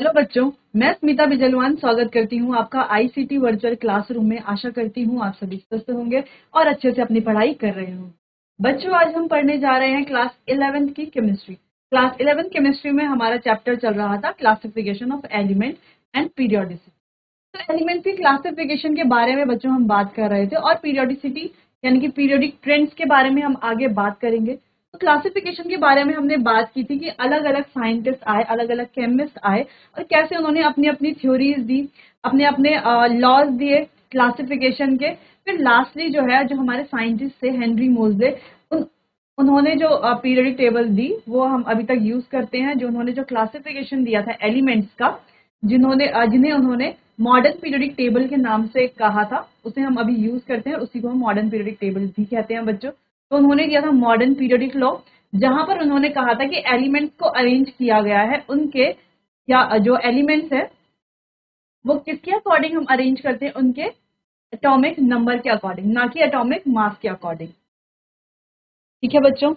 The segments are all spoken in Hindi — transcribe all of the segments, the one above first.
हेलो बच्चों, मैं स्मिता बिजलवान स्वागत करती हूँ आपका आईसीटी वर्चुअल क्लासरूम में। आशा करती हूँ आप सभी स्वस्थ होंगे और अच्छे से अपनी पढ़ाई कर रहे होंगे। बच्चों, आज हम पढ़ने जा रहे हैं क्लास 11th की केमिस्ट्री। क्लास 11th केमिस्ट्री में हमारा चैप्टर चल रहा था classification of element and periodicity. तो एलिमेंट की क्लासिफिकेशन के बारे में बच्चों हम बात कर रहे थे और पीरियोडिसिटी यानी कि पीरियोडिक ट्रेंड्स के बारे में हम आगे बात करेंगे। तो क्लासिफिकेशन के बारे में हमने बात की थी कि अलग अलग साइंटिस्ट आए, अलग अलग केमिस्ट आए और कैसे उन्होंने अपनी अपनी थ्योरीज दी, अपने अपने लॉज दिए क्लासिफिकेशन के। फिर लास्टली जो है, जो हमारे साइंटिस्ट थे हेनरी मोजले, उन्होंने जो पीरियोडिक टेबल दी वो हम अभी तक यूज करते हैं। जो उन्होंने जो क्लासिफिकेशन दिया था एलिमेंट्स का, जिन्हें उन्होंने मॉडर्न पीरियोडिक टेबल के नाम से कहा था, उसे हम अभी यूज करते हैं, उसी को हम मॉडर्न पीरियोडिक टेबल भी कहते हैं बच्चों। तो उन्होंने दिया था मॉडर्न पीरियोडिक लॉ, जहां पर उन्होंने कहा था कि एलिमेंट्स को अरेंज किया गया है उनके, या जो एलिमेंट्स है वो किसके अकॉर्डिंग हम अरेंज करते हैं, उनके एटॉमिक नंबर के अकॉर्डिंग, ना कि एटॉमिक मास के अकॉर्डिंग। ठीक है बच्चों।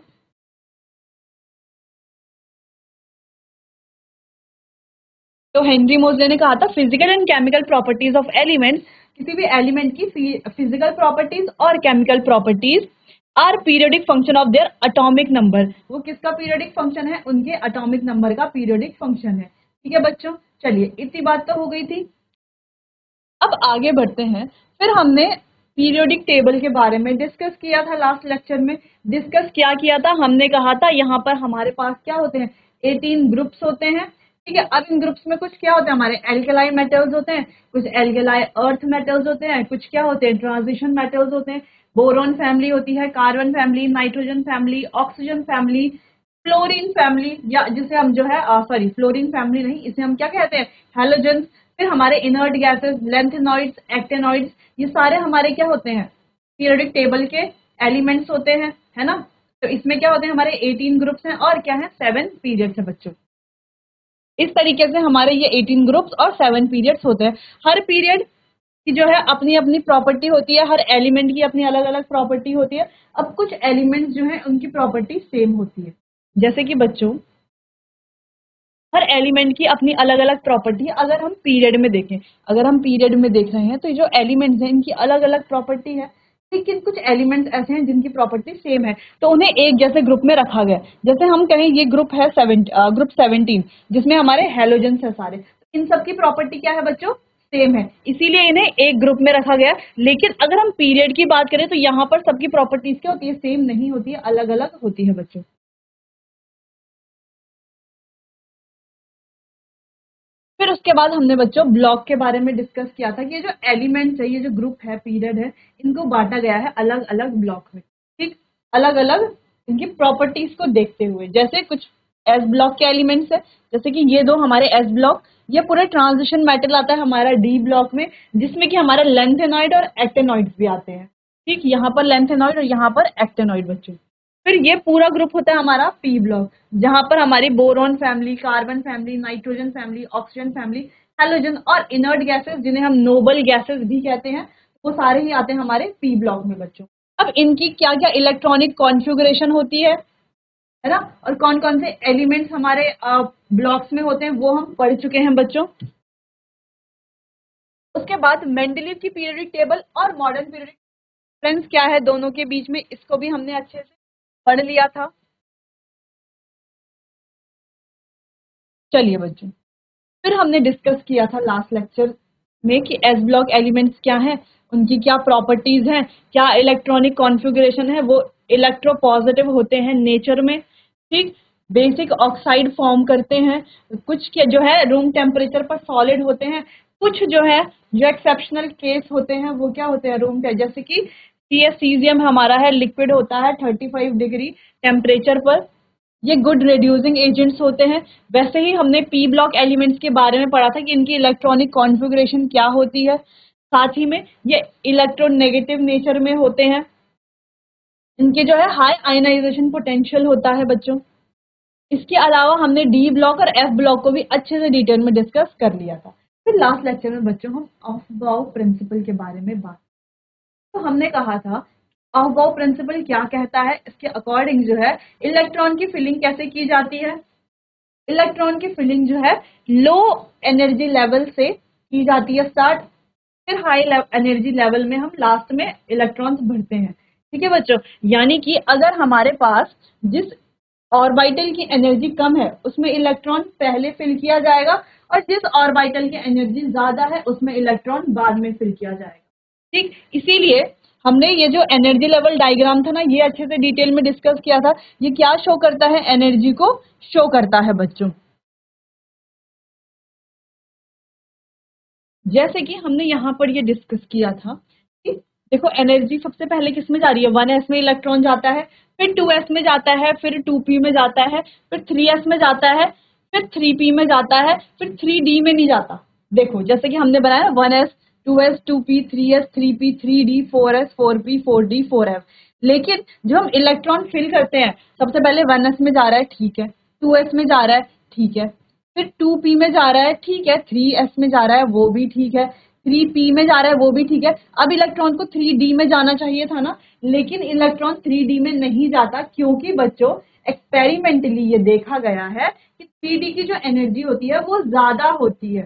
तो हेनरी मोजले ने कहा था physical and chemical properties of elements, किसी भी एलिमेंट की फिजिकल प्रॉपर्टीज और chemical properties are periodic function of their atomic number. वो किसका पीरियोडिक फंक्शन है? उनके एटॉमिक नंबर का पीरियोडिक फंक्शन है। ठीक है बच्चों, चलिए इतनी बात तो हो गई थी। अब आगे बढ़ते हैं। फिर हमने पीरियोडिक टेबल के बारे में डिस्कस किया था लास्ट लेक्चर में। डिस्कस क्या किया था? हमने कहा था यहाँ पर हमारे पास क्या होते हैं, 18 ग्रुप्स होते हैं। ठीक है, अब इन ग्रुप्स में कुछ क्या होते हैं, हमारे एल्केलाई मेटल्स होते हैं, कुछ एल्केलाई अर्थ मेटल्स होते हैं, कुछ क्या होते हैं, ट्रांजिशन मेटल्स होते हैं। बोरोन फैमिली होती है, carbon family, nitrogen family, oxygen family, fluorine family, या जिसे हम जो है सॉरी फ्लोरीन फैमिली नहीं, इसे हम क्या कहते हैं, हेलोजन। फिर हमारे इनर्ट गैसेस, लेंथेनॉइड्स, एक्टेनॉइड्स, ये सारे हमारे क्या होते हैं, पीरियोडिक टेबल के एलिमेंट्स होते हैं, है ना। तो इसमें क्या होते हैं, हमारे 18 ग्रुप्स हैं और क्या है, 7 पीरियड्स है बच्चों। इस तरीके से हमारे ये 18 ग्रुप्स और 7 पीरियड्स होते हैं। हर पीरियड की जो है अपनी अपनी प्रॉपर्टी होती है, हर एलिमेंट की अपनी अलग अलग प्रॉपर्टी होती है। अब कुछ एलिमेंट्स जो है उनकी प्रॉपर्टी सेम होती है, जैसे कि बच्चों हर एलिमेंट की अपनी अलग अलग प्रॉपर्टी है। अगर हम पीरियड में देखें, अगर हम पीरियड में देख रहे हैं तो जो एलिमेंट्स हैं इनकी अलग अलग प्रॉपर्टी है, लेकिन कुछ एलिमेंट्स ऐसे हैं जिनकी प्रॉपर्टी सेम है, तो उन्हें एक जैसे ग्रुप में रखा गया। जैसे हम कहें ये ग्रुप है ग्रुप 17, जिसमें हमारे हेलोजेंस है सारे। इन सबकी प्रॉपर्टी क्या है बच्चों, सेम है, इसीलिए इन्हें एक ग्रुप में रखा गया। लेकिन अगर हम पीरियड की बात करें तो यहाँ पर सबकी प्रॉपर्टीज क्या होती है, सेम नहीं होती है, अलग अलग होती है बच्चों। फिर उसके बाद हमने बच्चों ब्लॉक के बारे में डिस्कस किया था कि ये जो एलिमेंट्स है, ये जो ग्रुप है, पीरियड है, इनको बांटा गया है अलग अलग ब्लॉक में। ठीक, अलग अलग इनकी प्रॉपर्टीज को देखते हुए। जैसे कुछ एस ब्लॉक के एलिमेंट्स है, जैसे कि ये दो हमारे एस ब्लॉक, ये पूरे ट्रांजिशन मेटल आता है हमारा डी ब्लॉक में, जिसमें कि हमारे लेंथेनॉइड और एक्टेनॉइड भी आते हैं। ठीक, यहाँ पर लेंथेनॉइड और यहाँ पर एक्टेनॉइड बच्चों। फिर ये पूरा ग्रुप होता है हमारा पी ब्लॉक, जहां पर हमारी boron family, carbon family, nitrogen family, oxygen family, halogen और इनर्ट गैसेस, जिन्हें हम नोबल गैसेस भी कहते हैं, वो सारे ही आते हैं हमारे पी ब्लॉक में बच्चों। अब इनकी क्या क्या इलेक्ट्रॉनिक कॉन्फ़िगरेशन होती है ना, और कौन कौन से एलिमेंट्स हमारे ब्लॉक्स में होते हैं वो हम पढ़ चुके हैं बच्चों। उसके बाद मेंडलीव की पीरियोडिक टेबल और मॉडर्न पीरियोडिक डिफरेंस क्या है दोनों के बीच में, इसको भी हमने अच्छे से पढ़ लिया था। चलिए बच्चों, फिर हमने डिस्कस किया था लास्ट लेक्चर में कि एस ब्लॉक एलिमेंट्स क्या हैं, उनकी क्या प्रॉपर्टीज हैं, क्या इलेक्ट्रॉनिक कॉन्फ़िगरेशन है। वो इलेक्ट्रोपॉजिटिव होते हैं नेचर में। ठीक, बेसिक ऑक्साइड फॉर्म करते हैं। कुछ के जो है रूम टेम्परेचर पर सॉलिड होते हैं, कुछ जो है जो एक्सेप्शनल केस होते हैं वो क्या होते हैं, रूम टेम्परेचर, जैसे कि सीएसियम हमारा है, लिक्विड होता है 35 डिग्री टेम्परेचर पर, ये गुड रिड्यूसिंग एजेंट्स होते हैं। वैसे ही हमने पी ब्लॉक एलिमेंट्स के बारे में पढ़ा था कि इनकी इलेक्ट्रॉनिक कॉन्फ़िगरेशन क्या होती है, साथ ही में ये इलेक्ट्रोनेगेटिव नेचर में होते हैं। इनके जो है हाई आयनाइजेशन पोटेंशियल होता है बच्चों। इसके अलावा हमने डी ब्लॉक और एफ ब्लॉक को भी अच्छे से डिटेल में डिस्कस कर लिया था। फिर लास्ट लेक्चर में बच्चों हम अफबाउ प्रिंसिपल के बारे में बात, तो हमने कहा था अफबाउ प्रिंसिपल क्या कहता है, इसके अकॉर्डिंग जो है इलेक्ट्रॉन की फिलिंग कैसे की जाती है। इलेक्ट्रॉन की फिलिंग जो है लो एनर्जी लेवल से की जाती है स्टार्ट, फिर हाई एनर्जी लेवल में हम लास्ट में इलेक्ट्रॉन्स भरते हैं। ठीक है बच्चों, यानी कि अगर हमारे पास जिस ऑर्बिटल की एनर्जी कम है उसमें इलेक्ट्रॉन पहले फिल किया जाएगा, और जिस ऑर्बिटल की एनर्जी ज्यादा है उसमें इलेक्ट्रॉन बाद में फिल किया जाएगा। ठीक, इसीलिए हमने ये जो एनर्जी लेवल डायग्राम था ना, ये अच्छे से डिटेल में डिस्कस किया था। ये क्या शो करता है? एनर्जी को शो करता है बच्चों। जैसे कि हमने यहाँ पर ये डिस्कस किया था कि देखो एनर्जी सबसे पहले किस में जा रही है? 1s में इलेक्ट्रॉन जाता है, फिर 2s में जाता है, फिर 2p में जाता है, फिर 3s में जाता है, फिर 3p में जाता है, फिर 3d में नहीं जाता। देखो जैसे कि हमने बनाया 1s 2s 2p 3s 3p 3d 4s 4p 4d 4f। लेकिन जो हम इलेक्ट्रॉन फिल करते हैं सबसे पहले 1s में जा रहा है, ठीक है, 2s में जा रहा है, ठीक है, फिर 2p में जा रहा है, ठीक है, 3s में जा रहा है, वो भी ठीक है, 3p में जा रहा है, वो भी ठीक है। अब इलेक्ट्रॉन को 3d में जाना चाहिए था ना, लेकिन इलेक्ट्रॉन 3d में नहीं जाता, क्योंकि बच्चों एक्सपेरिमेंटली ये देखा गया है कि 3d की जो एनर्जी होती है वो ज्यादा होती है,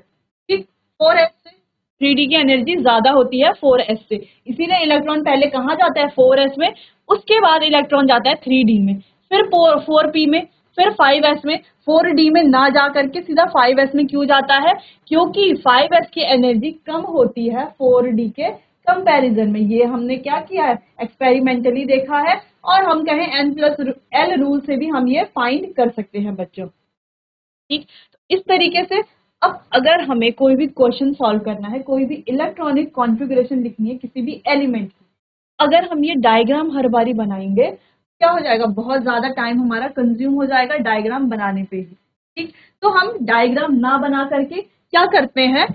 ठीक, 4s से 3d की एनर्जी ज्यादा होती है 4s से। इसीलिए इलेक्ट्रॉन पहले कहाँ जाता है? 4s में, उसके बाद इलेक्ट्रॉन जाता है 3d में, फिर 4p में, फिर 5s में। 4d में ना जा करके सीधा 5s में क्यों जाता है? क्योंकि 5s की एनर्जी कम होती है 4d के कंपैरिजन में। ये हमने क्या किया है? एक्सपेरिमेंटली देखा है, और हम कहें n+l रूल से भी हम ये फाइंड कर सकते हैं बच्चों। ठीक, तो इस तरीके से अब अगर हमें कोई भी क्वेश्चन सॉल्व करना है, कोई भी इलेक्ट्रॉनिक कॉन्फ़िगरेशन लिखनी है किसी भी एलिमेंट की, अगर हम ये डायग्राम हर बारी बनाएंगे क्या हो जाएगा? बहुत ज्यादा टाइम हमारा कंज्यूम हो जाएगा डायग्राम बनाने पे ही। ठीक, तो हम डायग्राम ना बना करके क्या करते हैं,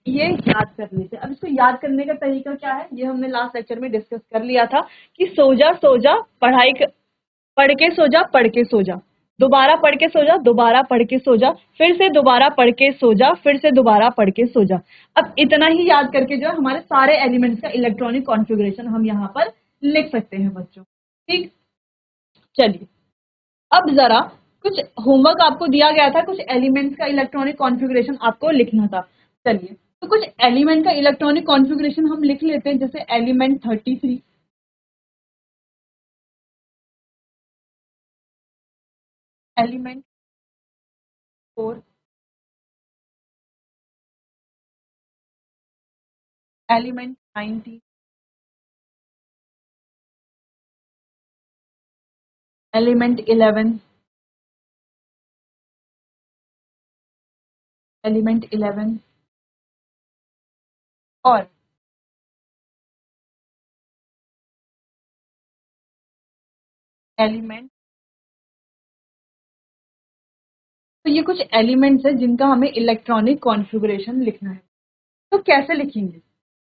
ये याद कर लेते हैं। अब इसको याद करने का तरीका क्या है, ये हमने लास्ट लेक्चर में डिस्कस कर लिया था कि सो जा पढ़ के सो जा, पढ़ के सो जा, दोबारा पढ़ के सो जा, दोबारा पढ़ के सो जा, फिर से दोबारा पढ़ के सो जा, फिर से दोबारा पढ़ के सो जा। अब इतना ही याद करके जो है हमारे सारे एलिमेंट्स का इलेक्ट्रॉनिक कॉन्फ़िगरेशन हम यहाँ पर लिख सकते हैं बच्चों। ठीक, चलिए अब जरा कुछ होमवर्क आपको दिया गया था, कुछ एलिमेंट्स का इलेक्ट्रॉनिक कॉन्फ़िगरेशन आपको लिखना था। चलिए तो कुछ एलिमेंट का इलेक्ट्रॉनिक कॉन्फ़िगरेशन हम लिख लेते हैं, जैसे element 33, element 4, element 90, element 11, element 11 और एलिमेंट। तो ये कुछ एलिमेंट्स है जिनका हमें इलेक्ट्रॉनिक कॉन्फ़िगरेशन लिखना है। तो कैसे लिखेंगे?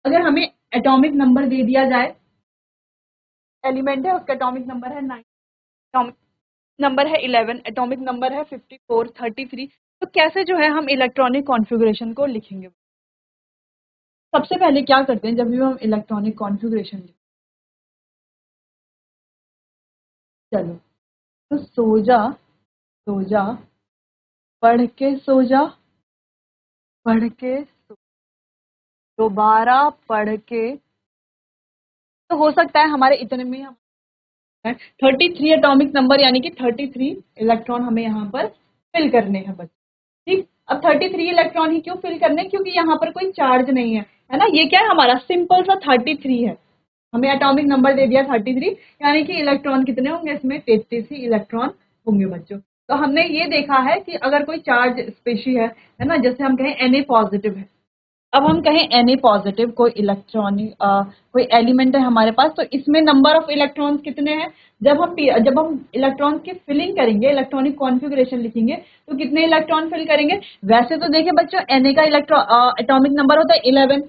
अगर हमें एटॉमिक नंबर दे दिया जाए, एलिमेंट है उसका एटॉमिक नंबर है 9, एटॉमिक नंबर है 11, एटॉमिक नंबर है 54, 33, तो कैसे जो है हम इलेक्ट्रॉनिक कॉन्फ़िगरेशन को लिखेंगे? सबसे पहले क्या करते हैं जब भी हम इलेक्ट्रॉनिक कॉन्फ़िगरेशन लिखते हैं, चलो तो सो जा, पढ़ के सो जा, पढ़ के दोबारा पढ़ के, तो हो सकता है हमारे इतने में हम 33 एटॉमिक नंबर यानी कि 33 इलेक्ट्रॉन हमें यहाँ पर फिल करने हैं बच्चे। ठीक, अब 33 इलेक्ट्रॉन ही क्यों फिल करने? क्योंकि यहाँ पर कोई चार्ज नहीं है ना। ये क्या है? हमारा सिंपल सा 33 है, हमें एटॉमिक नंबर दे दिया 33, यानी कि इलेक्ट्रॉन कितने होंगे इसमें? 33 ही इलेक्ट्रॉन होंगे बच्चों। तो हमने ये देखा है कि अगर कोई चार्ज स्पेशी है ना, जैसे हम कहें Na पॉजिटिव है, अब हम कहें Na पॉजिटिव कोई इलेक्ट्रॉनिक कोई एलिमेंट है हमारे पास, तो इसमें नंबर ऑफ इलेक्ट्रॉन्स कितने हैं? जब हम इलेक्ट्रॉन्स की फिलिंग करेंगे, इलेक्ट्रॉनिक कॉन्फ़िगरेशन लिखेंगे, तो कितने इलेक्ट्रॉन फिल करेंगे? वैसे तो देखिए बच्चों Na का एटॉमिक नंबर होता है 11,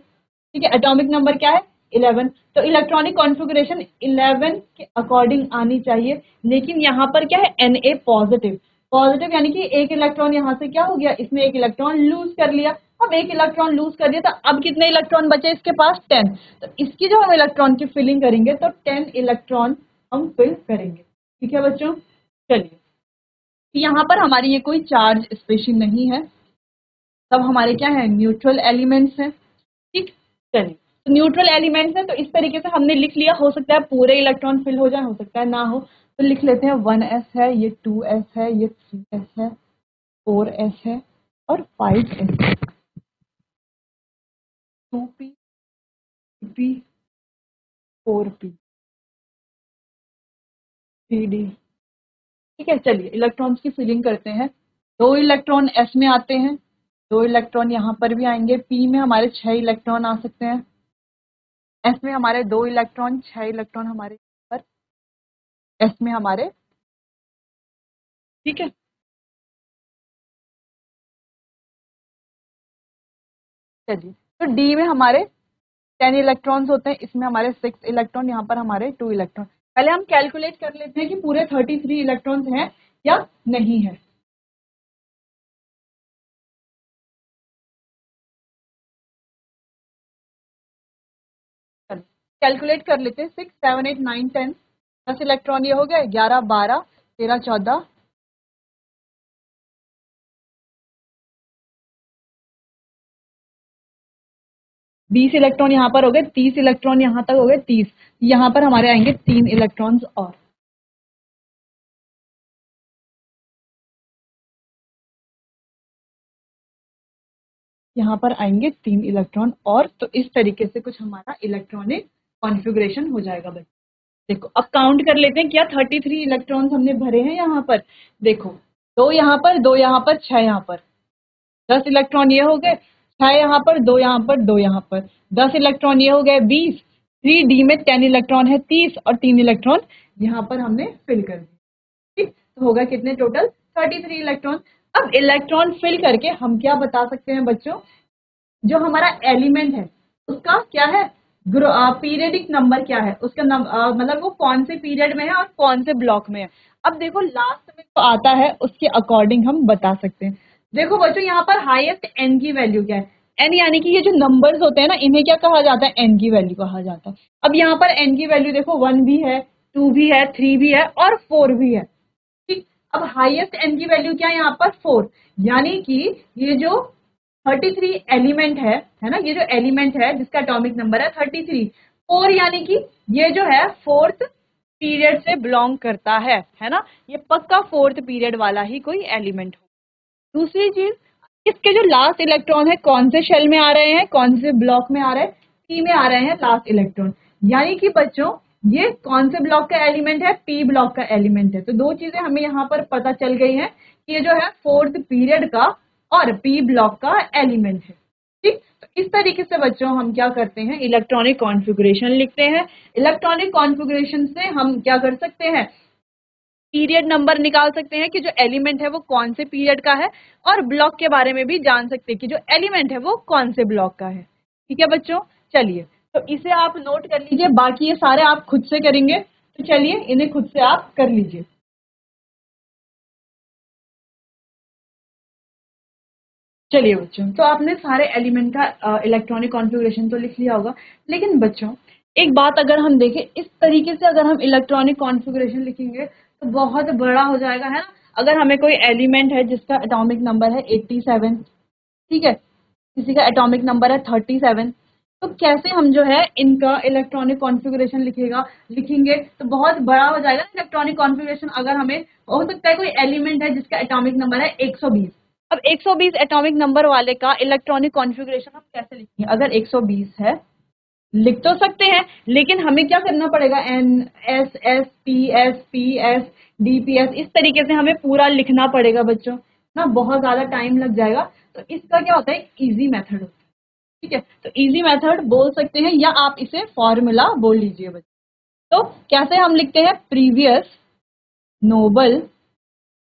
ठीक है, एटॉमिक नंबर क्या है? 11, तो इलेक्ट्रॉनिक कॉन्फ़िगरेशन 11 के अकॉर्डिंग आनी चाहिए। लेकिन यहाँ पर क्या है? Na पॉजिटिव, पॉजिटिव यानी कि एक इलेक्ट्रॉन यहाँ से क्या हो गया? इसने एक इलेक्ट्रॉन लूज कर लिया। अब एक इलेक्ट्रॉन लूज कर दिया, तो अब कितने इलेक्ट्रॉन बचे इसके पास? 10। तो इसकी जो हम इलेक्ट्रॉन की फिलिंग करेंगे तो 10 इलेक्ट्रॉन हम फिल करेंगे। ठीक है बच्चों, चलिए यहाँ पर हमारी ये कोई चार्ज स्पेशल नहीं है, सब हमारे क्या है, न्यूट्रल एलिमेंट्स हैं। ठीक, चलिए, तो न्यूट्रल एलिमेंट्स हैं, तो इस तरीके से हमने लिख लिया। हो सकता है पूरे इलेक्ट्रॉन फिल हो जाए, हो सकता है ना हो, तो लिख लेते हैं 1s है, ये 2s है, ये 3s है, 4s है और 5s है। 2p, 3p, 4p, 3d। ठीक है, चलिए इलेक्ट्रॉन्स की फिलिंग करते हैं। दो इलेक्ट्रॉन s में आते हैं, दो इलेक्ट्रॉन यहाँ पर भी आएंगे। p में हमारे 6 इलेक्ट्रॉन आ सकते हैं, s में हमारे 2 इलेक्ट्रॉन, 6 इलेक्ट्रॉन हमारे पर s में हमारे। ठीक है, चलिए, तो d में हमारे 10 इलेक्ट्रॉन्स होते हैं, इसमें हमारे 6 इलेक्ट्रॉन, यहाँ पर हमारे 2 इलेक्ट्रॉन। पहले हम कैलकुलेट कर लेते हैं कि पूरे 33 इलेक्ट्रॉन्स हैं या नहीं है। कैलकुलेट कर लेते हैं। 6, 7, 8, 9, 10, 10 इलेक्ट्रॉन ये हो गए, 11, 12, 13, 14, 20 इलेक्ट्रॉन यहाँ पर हो गए, 30 इलेक्ट्रॉन यहाँ तक हो गए, 30। यहाँ पर हमारे आएंगे 3 इलेक्ट्रॉन्स और। यहाँ पर आएंगे 3 इलेक्ट्रॉन और, तो इस तरीके से कुछ हमारा इलेक्ट्रॉनिक कॉन्फ़िगरेशन हो जाएगा बच्चों। देखो, अब काउंट कर लेते हैं, क्या 33 इलेक्ट्रॉन्स हमने भरे हैं यहाँ पर। देखो, दो यहाँ पर, दो यहाँ पर, 6 यहाँ पर, 10 इलेक्ट्रॉन ये हो गए, 6 यहाँ पर, दो यहाँ पर, दो यहाँ पर, 10 इलेक्ट्रॉन ये हो गए, 20। 3d में 10 इलेक्ट्रॉन है, 30, और 3 इलेक्ट्रॉन यहाँ पर हमने फिल कर दिए। ठीक, तो होगा कितने टोटल, 33 इलेक्ट्रॉन। अब इलेक्ट्रॉन फिल करके हम क्या बता सकते हैं बच्चों, जो हमारा एलिमेंट है उसका क्या है, पीरियडिक नंबर क्या है उसका, मतलब वो कौन से पीरियड में है और कौन से ब्लॉक में है। अब देखो, लास्ट में जो आता है उसके अकॉर्डिंग हम बता सकते हैं। देखो बच्चों, यहाँ पर हाईएस्ट एन की वैल्यू क्या है, एन यानी कि ये जो नंबर्स होते हैं ना, इन्हें क्या कहा जाता है, एन की वैल्यू कहा जाता है। अब यहाँ पर एन की वैल्यू देखो, 1 भी है, 2 भी है, 3 भी है और 4 भी है। ठीक, अब हाईएस्ट एन की वैल्यू क्या है यहाँ पर, 4, यानी कि ये जो 33 एलिमेंट है ना, ये जो एलिमेंट है जिसका एटॉमिक नंबर है 33, 4 यानी कि ये जो है फोर्थ पीरियड से बिलोंग करता है ना, ये पक्का फोर्थ पीरियड वाला ही कोई एलिमेंट हो। दूसरी चीज, इसके जो लास्ट इलेक्ट्रॉन है कौन से शेल में आ रहे हैं, कौन से ब्लॉक में आ रहे हैं, पी में आ रहे हैं लास्ट इलेक्ट्रॉन, यानी कि बच्चों ये कौन से ब्लॉक का एलिमेंट है, पी ब्लॉक का एलिमेंट है। तो दो चीजें हमें यहाँ पर पता चल गई हैं कि ये जो है फोर्थ पीरियड का और पी ब्लॉक का एलिमेंट है। ठीक, तो इस तरीके से बच्चों हम क्या करते हैं, इलेक्ट्रॉनिक कॉन्फ़िगरेशन लिखते हैं। इलेक्ट्रॉनिक कॉन्फ़िगरेशन से हम क्या कर सकते हैं, पीरियड नंबर निकाल सकते हैं कि जो एलिमेंट है वो कौन से पीरियड का है, और ब्लॉक के बारे में भी जान सकते हैं कि जो एलिमेंट है वो कौन से ब्लॉक का है। ठीक है बच्चों, चलिए, तो इसे आप नोट कर लीजिए, बाकी ये सारे आप खुद से करेंगे, तो चलिए इन्हें खुद से आप कर लीजिए। चलिए बच्चों, तो आपने सारे एलिमेंट का इलेक्ट्रॉनिक कॉन्फ़िगरेशन तो लिख लिया होगा, लेकिन बच्चों एक बात अगर हम देखें, इस तरीके से अगर हम इलेक्ट्रॉनिक कॉन्फ़िगरेशन लिखेंगे तो बहुत बड़ा हो जाएगा, है ना। अगर हमें कोई एलिमेंट है जिसका एटॉमिक नंबर है 87, ठीक है, किसी का एटॉमिक नंबर है 37, तो कैसे हम जो है इनका इलेक्ट्रॉनिक कॉन्फ़िगरेशन लिखेंगे, तो बहुत बड़ा हो जाएगा इलेक्ट्रॉनिक कॉन्फ़िगरेशन। अगर हमें हो सकता है कोई एलिमेंट है जिसका एटॉमिक नंबर है 120, अब 120 एटॉमिक नंबर वाले का इलेक्ट्रॉनिक कॉन्फ़िगरेशन हम कैसे लिखेंगे। अगर 120 है, लिख तो सकते हैं, लेकिन हमें क्या करना पड़ेगा, N S S P S D P S, इस तरीके से हमें पूरा लिखना पड़ेगा बच्चों ना, बहुत ज्यादा टाइम लग जाएगा। तो इसका क्या होता है, इजी मेथड होता है। ठीक है, तो इजी मेथड बोल सकते हैं, या आप इसे फॉर्मूला बोल लीजिए बच्चों। तो कैसे हम लिखते हैं, प्रीवियस नोबल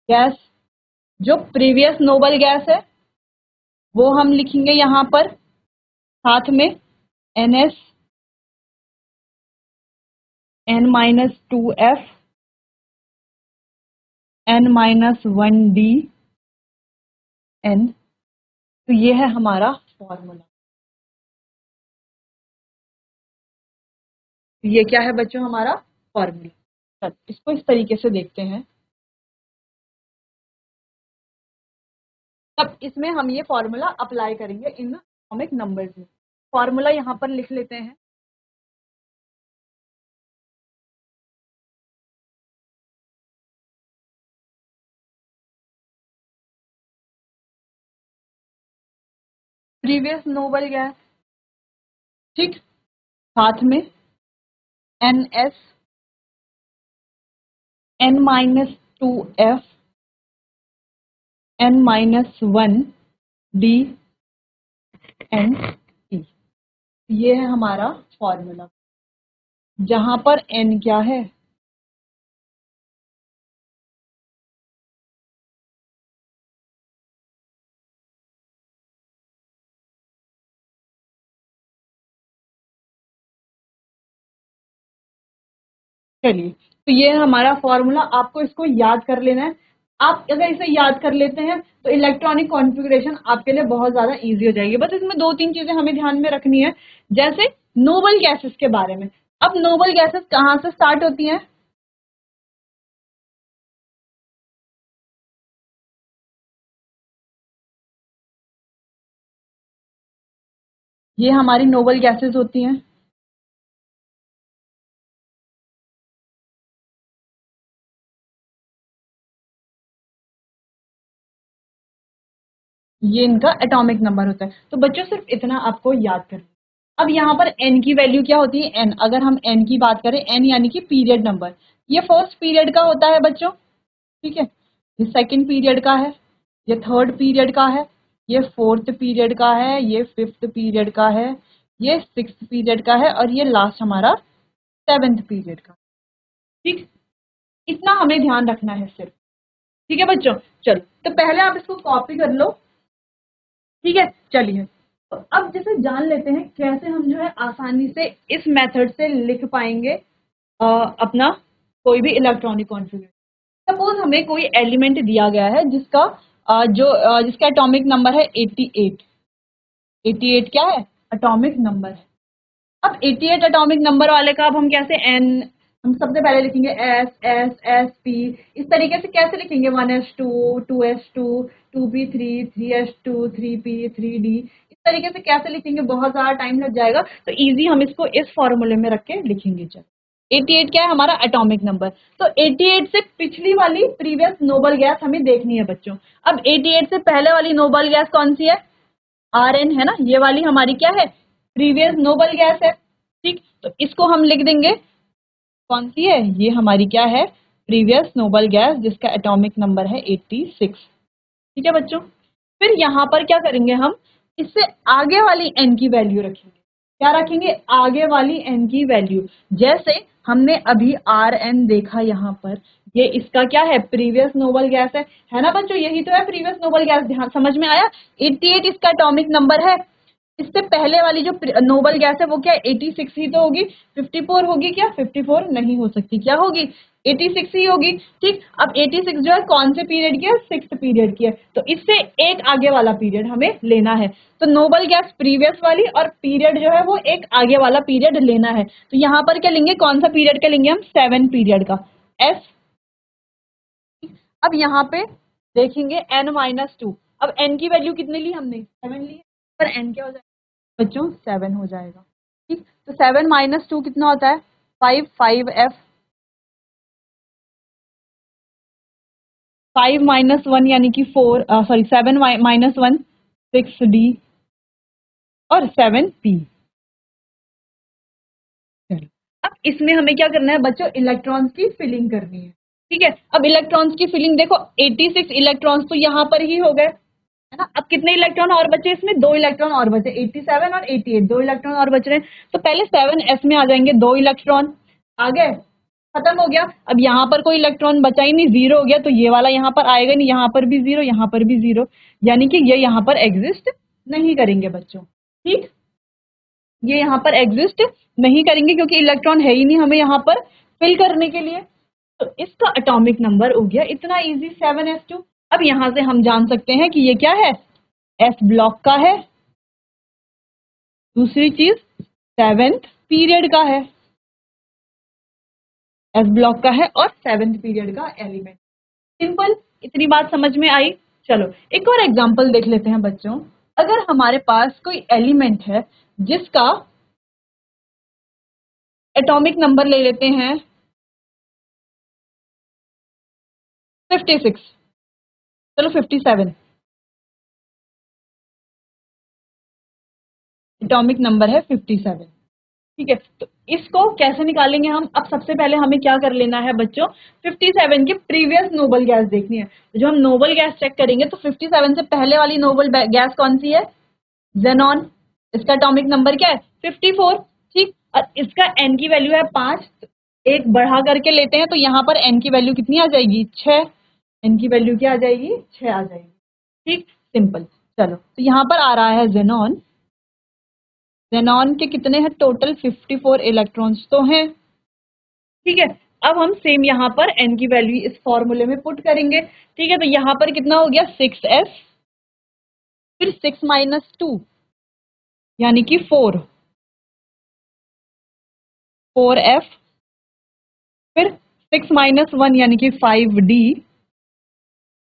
गैस, जो प्रीवियस नोबल गैस है वो हम लिखेंगे यहाँ पर, साथ में N S, n-2f, n-1d, n, तो ये है हमारा फॉर्मूला। तो ये क्या है बच्चों, हमारा फॉर्मूला। इसको इस तरीके से देखते हैं। अब इसमें हम ये फॉर्मूला अप्लाई करेंगे इन एटॉमिक नंबर्स में। फॉर्मूला यहाँ पर लिख लेते हैं। प्रीवियस नोबल गैस, ठीक, साथ में NS, N-2F, N-1 D and E। ये है हमारा फॉर्मूला, जहां पर N क्या है, चलिए तो ये है हमारा फॉर्मूला। आपको इसको याद कर लेना है। आप अगर इसे याद कर लेते हैं तो इलेक्ट्रॉनिक कॉन्फ़िगरेशन आपके लिए बहुत ज्यादा इजी हो जाएगी। बस इसमें 2-3 चीजें हमें ध्यान में रखनी है, जैसे नोबल गैसेस के बारे में। अब नोबल गैसेस कहाँ से स्टार्ट होती हैं? ये हमारी नोबल गैसेस होती हैं। ये इनका एटॉमिक नंबर होता है। तो बच्चों सिर्फ इतना आपको याद करना। अब यहाँ पर n की वैल्यू क्या होती है? n। अगर हम n की बात करें, n यानी कि पीरियड नंबर, ये फर्स्ट पीरियड का होता है बच्चों, ठीक है। ये सेकंड पीरियड का है, ये थर्ड पीरियड का है, ये फोर्थ पीरियड का है, ये फिफ्थ पीरियड का है, ये सिक्स्थ पीरियड का है, और ये लास्ट हमारा सेवेंथ पीरियड का, ठीक। इतना हमें ध्यान रखना है सिर्फ, ठीक है बच्चों। चलो तो पहले आप इसको कॉपी कर लो, ठीक है। चलिए तो अब जैसे जान लेते हैं कैसे हम जो है आसानी से इस मेथड से लिख पाएंगे अपना कोई भी इलेक्ट्रॉनिक कॉन्फ़िगरेशन। सपोज हमें कोई एलिमेंट दिया गया है जिसका जिसका एटॉमिक नंबर है 88। 88 क्या है? एटॉमिक नंबर है। अब 88 एटॉमिक नंबर वाले का अब हम कैसे एन, हम सबसे पहले लिखेंगे एस एस एस पी। इस तरीके से कैसे लिखेंगे? 1s2, 2s2, 2p3, 3s2, 3p, 3d। इस तरीके से कैसे लिखेंगे? बहुत ज्यादा टाइम लग जाएगा, तो इजी हम इसको इस फॉर्मूले में रख के लिखेंगे। चलो 88 क्या है? हमारा एटॉमिक नंबर। तो 88 से पिछली वाली प्रीवियस नोबल गैस हमें देखनी है बच्चों। अब 88 से पहले वाली नोबल गैस कौन सी है? Rn है ना, ये वाली हमारी क्या है? प्रीवियस नोबल गैस है, ठीक। तो इसको हम लिख देंगे, कौन सी है? ये हमारी क्या है? प्रीवियस नोबल गैस, जिसका एटॉमिक नंबर है 86, ठीक है बच्चों। फिर यहाँ पर क्या करेंगे हम? इससे आगे वाली n की वैल्यू रखेंगे। क्या रखेंगे? आगे वाली n की वैल्यू। जैसे हमने अभी Rn देखा यहाँ पर, ये इसका क्या है? प्रीवियस नोबल गैस है ना बच्चों? यही तो है प्रीवियस नोबल गैस। ध्यान, समझ में आया? 88 इसका एटॉमिक नंबर है। इससे पहले वाली जो नोबल गैस है वो क्या है? 86 ही तो होगी। 54 होगी क्या? 54 नहीं हो सकती। क्या होगी? 86 ही होगी, ठीक। अब 86 जो है कौन से पीरियड की है? सिक्स्थ पीरियड की है। तो इससे एक आगे वाला पीरियड हमें लेना है। तो नोबल गैस प्रीवियस वाली, और पीरियड जो है वो एक आगे वाला पीरियड लेना है। तो यहाँ पर क्या लेंगे? कौन सा पीरियड का लेंगे हम? 7 पीरियड का, एस। अब यहाँ पे देखेंगे n-2। अब n की वैल्यू कितनी ली हमने? 7 ली है। पर n क्या हो जाएगा बच्चों? 7 हो जाएगा, ठीक। तो 7 - 2 कितना होता है? 5, 5f। 5 - 1 यानी कि 4, सॉरी 7 - 1 6d, और 7p। चलो अब इसमें हमें क्या करना है बच्चों? इलेक्ट्रॉन्स की फिलिंग करनी है, ठीक है। अब इलेक्ट्रॉन्स की फिलिंग देखो, 86 इलेक्ट्रॉन्स तो यहाँ पर ही हो गए, है ना। अब कितने इलेक्ट्रॉन और बचे? इसमें 2 इलेक्ट्रॉन और बचे, 87 और 88, 2 इलेक्ट्रॉन और बच रहे हैं। तो पहले 7s में आ जाएंगे 2 इलेक्ट्रॉन, आ गए, खत्म हो गया। अब यहाँ पर कोई इलेक्ट्रॉन बचा ही नहीं, 0 हो गया। तो ये वाला यहाँ पर आएगा नहीं, यहाँ पर भी 0, यहाँ पर भी 0, यानी कि ये यहाँ पर एग्जिस्ट नहीं करेंगे बच्चों, ठीक। ये यहाँ पर एग्जिस्ट नहीं करेंगे क्योंकि इलेक्ट्रॉन है ही नहीं हमें यहाँ पर फिल करने के लिए। तो इसका एटॉमिक नंबर हो गया इतना इजी, 7s2। अब यहां से हम जान सकते हैं कि ये क्या है? s ब्लॉक का है। दूसरी चीज, 7th पीरियड का है। s ब्लॉक का है और 7th पीरियड का एलिमेंट। सिंपल, इतनी बात समझ में आई। चलो एक और एग्जांपल देख लेते हैं बच्चों। अगर हमारे पास कोई एलिमेंट है जिसका एटॉमिक नंबर ले लेते हैं 56, चलो 57 एटॉमिक नंबर है 57। ठीक है, तो इसको कैसे निकालेंगे हम? अब सबसे पहले हमें क्या कर लेना है बच्चों, 57 की प्रीवियस नोबल गैस देखनी है। जो हम नोबल गैस चेक करेंगे तो 57 से पहले वाली नोबल गैस कौन सी है? जेनॉन। इसका एटॉमिक नंबर क्या है? 54। ठीक, और इसका एन की वैल्यू है 5, एक बढ़ा करके लेते हैं तो यहाँ पर एन की वैल्यू कितनी आ जाएगी? 6। एन की वैल्यू क्या आ जाएगी? 6 आ जाएगी। ठीक, सिंपल। चलो तो यहाँ पर आ रहा है जेनॉन। जेनॉन के कितने हैं टोटल? 54 इलेक्ट्रॉन्स तो हैं। ठीक है, अब हम सेम यहाँ पर एन की वैल्यू इस फॉर्मूले में पुट करेंगे। ठीक है, तो यहाँ पर कितना हो गया? 6s, फिर 6 माइनस 2 यानी कि 4f, फिर 6 माइनस 1 यानी कि 5d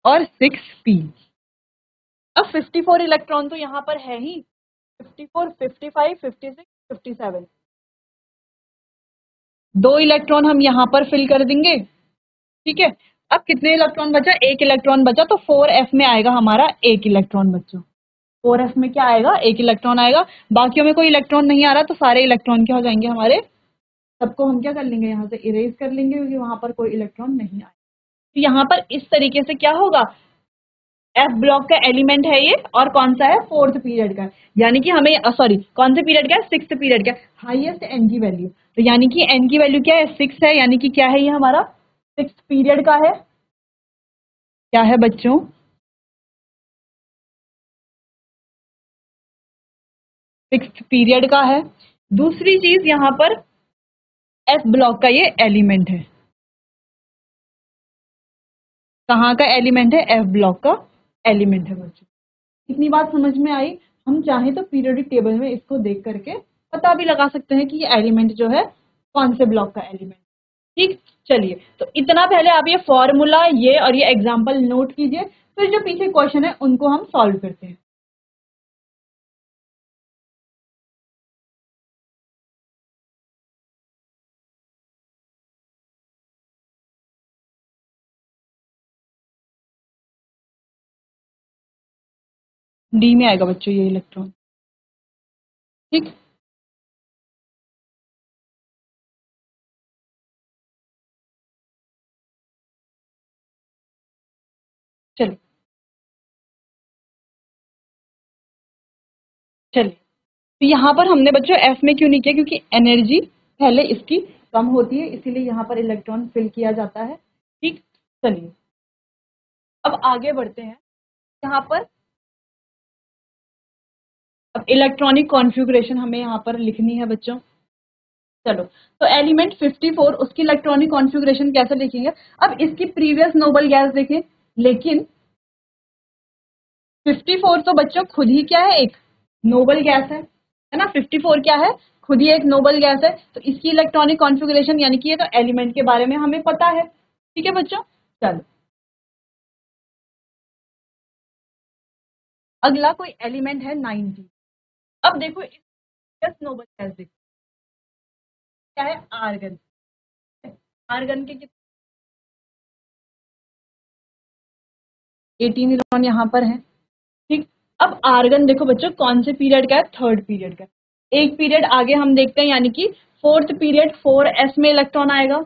और 6p। अब 54 इलेक्ट्रॉन तो यहाँ पर है ही, 54, 55, 56, 57। 2 इलेक्ट्रॉन हम यहाँ पर फिल कर देंगे। ठीक है, अब कितने इलेक्ट्रॉन बचा? 1 इलेक्ट्रॉन बचा, तो 4f में आएगा हमारा 1 इलेक्ट्रॉन बच्चों। 4f में क्या आएगा? 1 इलेक्ट्रॉन आएगा। बाकियों में कोई इलेक्ट्रॉन नहीं आ रहा तो सारे इलेक्ट्रॉन क्या हो जाएंगे हमारे? सबको हम क्या कर लेंगे? यहाँ से इरेज कर लेंगे क्योंकि वहां पर कोई इलेक्ट्रॉन नहीं आएगा। तो यहाँ पर इस तरीके से क्या होगा, एफ ब्लॉक का एलिमेंट है ये, और कौन सा है? 4th पीरियड का, यानी कि हमें सॉरी कौन से पीरियड का है? 6th पीरियड का। हाईएस्ट एन की वैल्यू, तो यानी कि एन की वैल्यू क्या है? 6 है, यानी कि क्या है ये हमारा? 6th पीरियड का है। क्या है बच्चों? 6th पीरियड का है। दूसरी चीज यहाँ पर एफ ब्लॉक का ये एलिमेंट है। कहाँ का एलिमेंट है? एफ ब्लॉक का एलिमेंट है बच्चों। इतनी बात समझ में आई? हम चाहे तो पीरियोडिक टेबल में इसको देख करके पता भी लगा सकते हैं कि ये एलिमेंट जो है कौन से ब्लॉक का एलिमेंट। ठीक, चलिए तो इतना पहले आप ये फॉर्मूला ये और ये एग्जांपल नोट कीजिए, फिर जो पीछे क्वेश्चन है उनको हम सॉल्व करते हैं। डी में आएगा बच्चों ये इलेक्ट्रॉन। ठीक, चलिए चलिए, तो यहाँ पर हमने बच्चों एफ में क्यों नहीं किया? क्योंकि एनर्जी पहले इसकी कम होती है, इसीलिए यहाँ पर इलेक्ट्रॉन फिल किया जाता है। ठीक, चलिए अब आगे बढ़ते हैं। यहाँ पर अब इलेक्ट्रॉनिक कॉन्फ़िगरेशन हमें यहाँ पर लिखनी है बच्चों। चलो, तो एलिमेंट 54 उसकी इलेक्ट्रॉनिक कॉन्फ़िगरेशन कैसे लिखेंगे? अब इसकी प्रीवियस नोबल गैस देखें, लेकिन 54 तो बच्चों खुद ही क्या है? एक नोबल गैस है ना? 54 क्या है? खुद ही एक नोबल गैस है, तो इसकी इलेक्ट्रॉनिक कॉन्फ़िगरेशन यानी कि ये तो एलिमेंट के बारे में हमें पता है। ठीक है बच्चों, चलो अगला कोई एलिमेंट है 90। अब देखो इस नोबल गैस देखो, क्या है? आर्गन। आर्गन के 18 इलेक्ट्रॉन यहाँ पर है। ठीक, अब आर्गन देखो बच्चों कौन से पीरियड का है? 3rd पीरियड का। एक पीरियड आगे हम देखते हैं, यानी कि 4th पीरियड 4s में इलेक्ट्रॉन आएगा।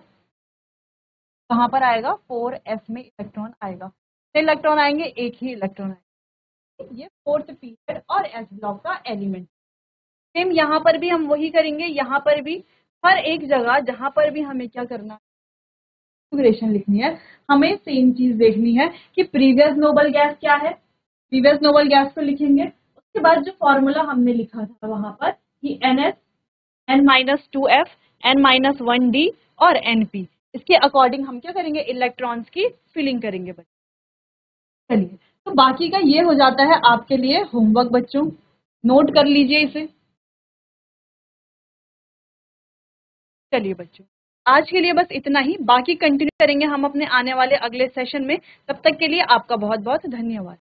कहाँ पर आएगा? 4s में इलेक्ट्रॉन आएगा। कितने इलेक्ट्रॉन आएंगे? एक ही इलेक्ट्रॉन आएगा। ये 4th पीरियड और एस ब्लॉक का एलिमेंट। सेम यहाँ पर भी हम वही करेंगे। यहाँ पर भी हर एक जगह जहां पर भी हमें क्या करना है? कॉन्फ़िगरेशन लिखनी है, हमें सेम चीज देखनी है कि प्रीवियस नोबल गैस क्या है। प्रीवियस नोबल गैस को लिखेंगे, उसके बाद जो फॉर्मूला हमने लिखा था वहां पर कि NS, N-2F, N-1D और NP, इसके अकॉर्डिंग हम क्या करेंगे? इलेक्ट्रॉन्स की फिलिंग करेंगे बच्चों। चलिए, तो बाकी का ये हो जाता है आपके लिए होमवर्क बच्चों, नोट कर लीजिए इसे। चलिए बच्चों, आज के लिए बस इतना ही, बाकी कंटिन्यू करेंगे हम अपने आने वाले अगले सेशन में। तब तक के लिए आपका बहुत बहुत धन्यवाद।